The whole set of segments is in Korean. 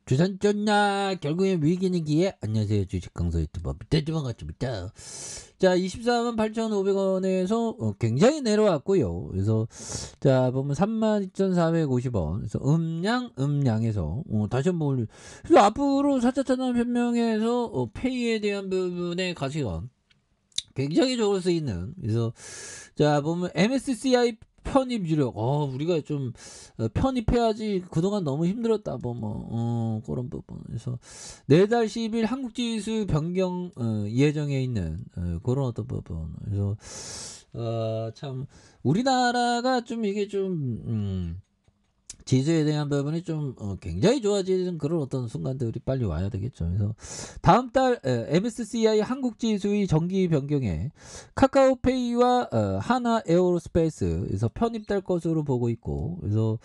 주산 쩐나 결국엔 위기는 기회. 안녕하세요, 주식 강사 유튜버 밑에주만 같습니다. 자, 24만 8,500원에서 굉장히 내려왔고요. 그래서 자 보면 32,450원. 그래서 음량에서 다시 한번 그래서 앞으로 4차 산업 혁명에서 페이에 대한 부분의 가치가 굉장히 좋을 수 있는. 그래서 자 보면 MSCI 편입 유력. 우리가 좀 편입해야지. 그동안 너무 힘들었다. 그런 부분. 그래서 내달 10일 한국지수 변경 예정에 있는 그런 어떤 부분. 그래서 참 우리나라가 좀 이게 좀 지수에 대한 부분이 좀 굉장히 좋아지는 그런 어떤 순간들이 빨리 와야 되겠죠. 그래서 다음 달 MSCI 한국 지수의 정기 변경에 카카오페이와 하나 에어로스페이스에서 편입될 것으로 보고 있고, 그래서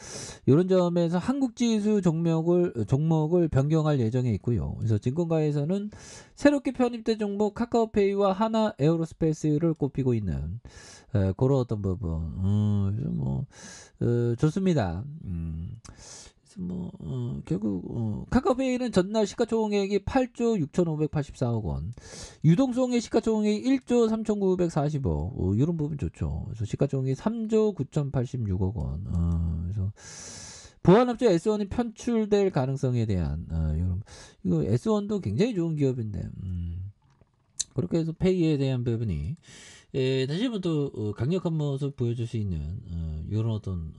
이런 점에서 한국 지수 종목을 변경할 예정에 있고요. 그래서 증권가에서는 새롭게 편입된 종목 카카오페이와 하나 에어로스페이스를 꼽히고 있는 그런 어떤 부분. 좋습니다. 결국 카카오페이는 전날 시가총액이 8조 6,584억 원, 유동성의 시가총액이 1조 3,940억, 이런 부분 좋죠. 그래서 시가총액이 3조 9,086억 원. 그래서 보안업체 S1이 편출될 가능성에 대한 이거 S1도 굉장히 좋은 기업인데, 그렇게 해서 페이에 대한 부분이 다시 한번 또 강력한 모습 보여줄 수 있는 이런 어떤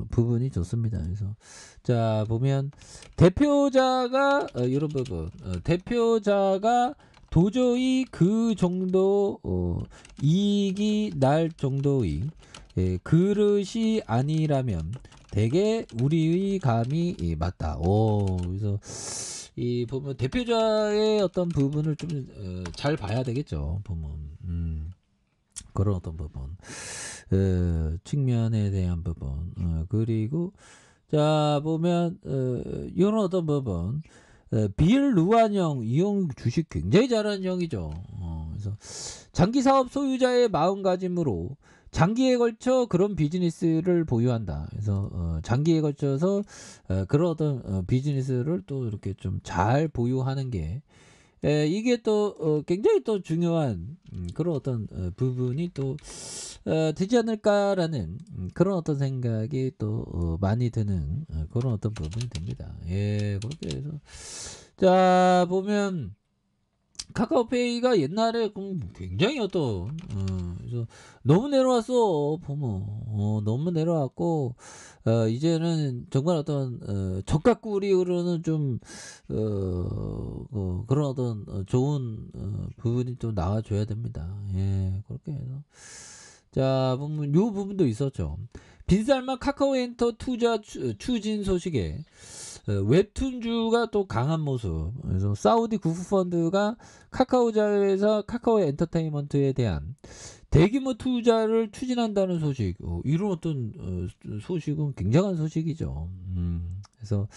부분이 좋습니다. 그래서 자 보면 대표자가 이런 부분, 대표자가 도저히 그 정도 이익이 날 정도의 그릇이 아니라면 대개 우리의 감이 맞다. 그래서 이 보면 대표자의 어떤 부분을 좀 잘 봐야 되겠죠. 보면 그런 어떤 부분, 측면에 대한 부분, 그리고 자 보면 이런 어떤 부분, 빌 루안형 이 형 주식 굉장히 잘하는 형이죠. 그래서 장기 사업 소유자의 마음가짐으로 장기에 걸쳐 그런 비즈니스를 보유한다. 그래서 장기에 걸쳐서 그런 어떤 비즈니스를 또 이렇게 좀 잘 보유하는 게 이게 또 굉장히 또 중요한 그런 어떤 부분이 또 되지 않을까라는 그런 어떤 생각이 또 많이 드는 그런 어떤 부분이 됩니다. 예, 그렇게 해서 자 보면 카카오페이가 옛날에 굉장히 어떤 그래서 너무 내려왔어. 보면 너무 내려왔고 이제는 정말 어떤 적각구리 흐르는 좀 그런 어떤 좋은 부분이 좀 나와줘야 됩니다. 예, 그렇게 해서 자 보면 요 부분도 있었죠. 빈살만 카카오엔터 투자 추진 소식에 웹툰주가 또 강한 모습. 그래서 사우디 구프펀드가 카카오 자회사 카카오 엔터테인먼트에 대한 대규모 투자를 추진한다는 소식. 이런 어떤 소식은 굉장한 소식이죠. 그래서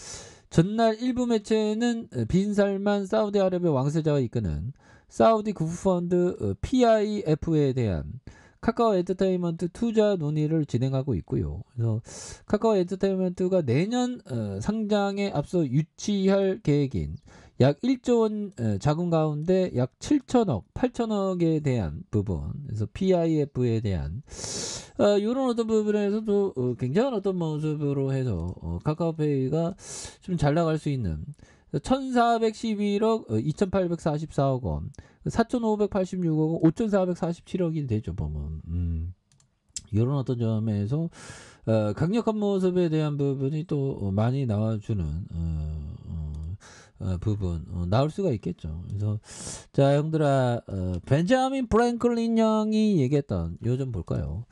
전날 일부 매체는 빈살만 사우디아라비아 왕세자가 이끄는 사우디 구프펀드 PIF에 대한 카카오 엔터테인먼트 투자 논의를 진행하고 있고요. 그래서 카카오 엔터테인먼트가 내년 상장에 앞서 유치할 계획인 약 1조 원 자금 가운데 약 7천억, 8천억에 대한 부분, 그래서 PIF에 대한 이런 어떤 부분에서도 굉장한 어떤 모습으로 해서 카카오페이가 좀 잘 나갈 수 있는 1,411억 2,844억 원, 4,586억 원, 5,447억이 되죠. 보면 이런 어떤 점에서 강력한 모습에 대한 부분이 또 많이 나와주는 부분 나올 수가 있겠죠. 그래서 자 형들아, 벤자민 프랭클린 형이 얘기했던 요즘 볼까요?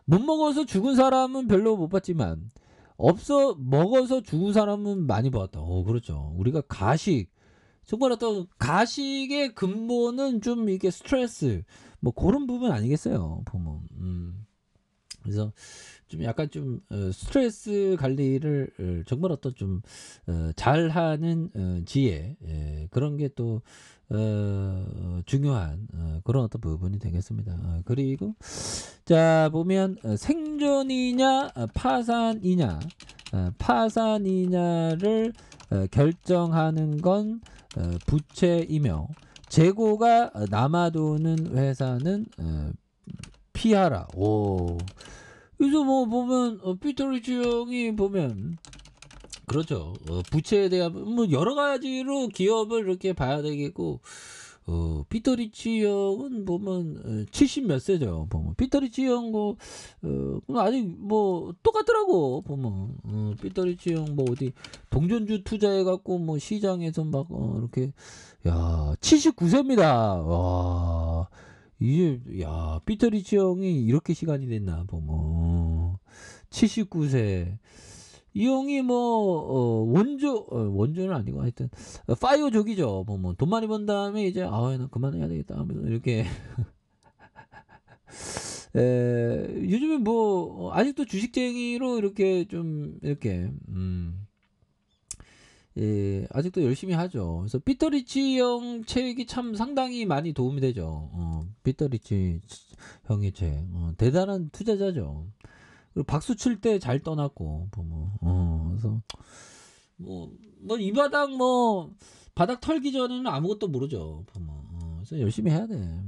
못 먹어서 죽은 사람은 별로 못 봤지만 없어 먹어서 죽은 사람은 많이 봤다. 그렇죠. 우리가 가식, 정말 어떤 가식의 근본은 좀 이게 스트레스, 뭐 그런 부분 아니겠어요. 보면 그래서 좀 약간 좀 스트레스 관리를 정말 어떤 좀 잘하는 지혜, 그런 게 또 중요한 그런 어떤 부분이 되겠습니다. 그리고 자 보면 생존이냐 파산이냐, 파산이냐를 결정하는 건 부채이며, 재고가 남아도는 회사는 피하라. 오. 그래서 뭐 보면 피터 리치 형이 보면 그렇죠. 부채에 대한 뭐 여러 가지로 기업을 이렇게 봐야 되겠고, 피터 리치 형은 보면 70 몇 세죠. 보면 피터 리치 형 뭐 아직 뭐 똑같더라고. 보면 피터 리치 형 뭐 어디 동전주 투자해 갖고 뭐 시장에서 막 이렇게 야 79세입니다. 와. 이제 야 피터 리치 형이 이렇게 시간이 됐나 보면 79세. 이 형이 뭐 원조는 아니고 하여튼 파이어족이죠. 뭐 돈 많이 번 다음에 이제 나 그만해야 되겠다 하면서 이렇게 요즘에 뭐 아직도 주식쟁이로 이렇게 좀 이렇게 예, 아직도 열심히 하죠. 그래서 피터 리치 형 책이 참 상당히 많이 도움이 되죠. 피터 리치 형의 책 대단한 투자자죠. 그리고 박수 칠 때 잘 떠났고 보면 그래서 뭐 이 바닥 바닥 털기 전에는 아무것도 모르죠. 보면 그래서 열심히 해야 돼.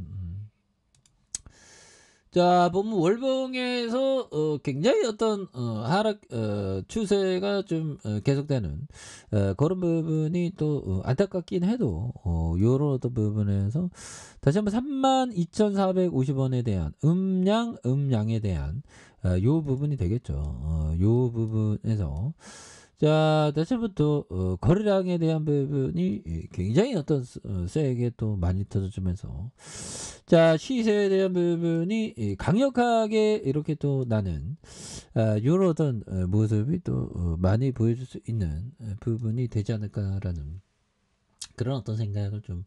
자 보면 월봉에서 굉장히 어떤 하락 추세가 좀 계속되는 그런 부분이 또 안타깝긴 해도 요런 어떤 부분에서 다시 한번 32,450원에 대한 음양에 대한 요 부분이 되겠죠. 요 부분에서 자 다시 한번 또 거래량에 대한 부분이 굉장히 어떤 세게 또 많이 터져주면서 자 시세에 대한 부분이 강력하게 이렇게 또 나는 요런 어떤 모습이 또 많이 보여줄 수 있는 부분이 되지 않을까라는 그런 어떤 생각을 좀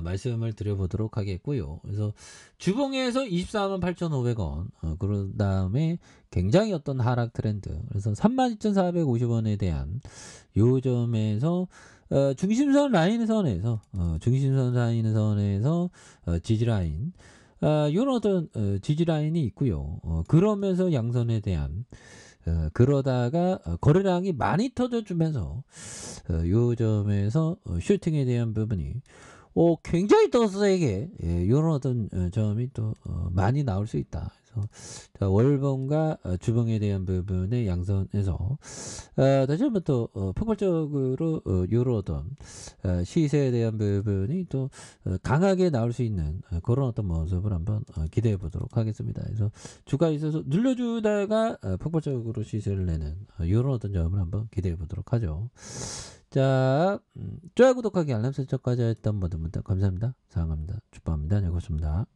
말씀을 드려보도록 하겠고요. 그래서 주봉에서 248,500원, 그런 다음에 굉장히 어떤 하락 트렌드, 그래서 32,450원에 대한 요 점에서 중심선 라인선에서 중심선 라인선에서 지지라인 요런 어떤 지지라인이 있고요. 그러면서 양선에 대한 그러다가 거래량이 많이 터져주면서 요 점에서 슈팅에 대한 부분이 굉장히 더 세게 이런 어떤 점이 또 많이 나올 수 있다. 그래서 자, 월봉과 주봉에 대한 부분의 양선에서 다시 한번 또 폭발적으로 이런 어떤 시세에 대한 부분이 또 강하게 나올 수 있는 그런 어떤 모습을 한번 기대해 보도록 하겠습니다. 그래서 주가에 있어서 눌러주다가 폭발적으로 시세를 내는 이런 어떤 점을 한번 기대해 보도록 하죠. 자, 좋아요, 구독하기, 알람 설정까지 했던 모든 분들 감사합니다. 사랑합니다. 축복합니다. 네, 고맙습니다.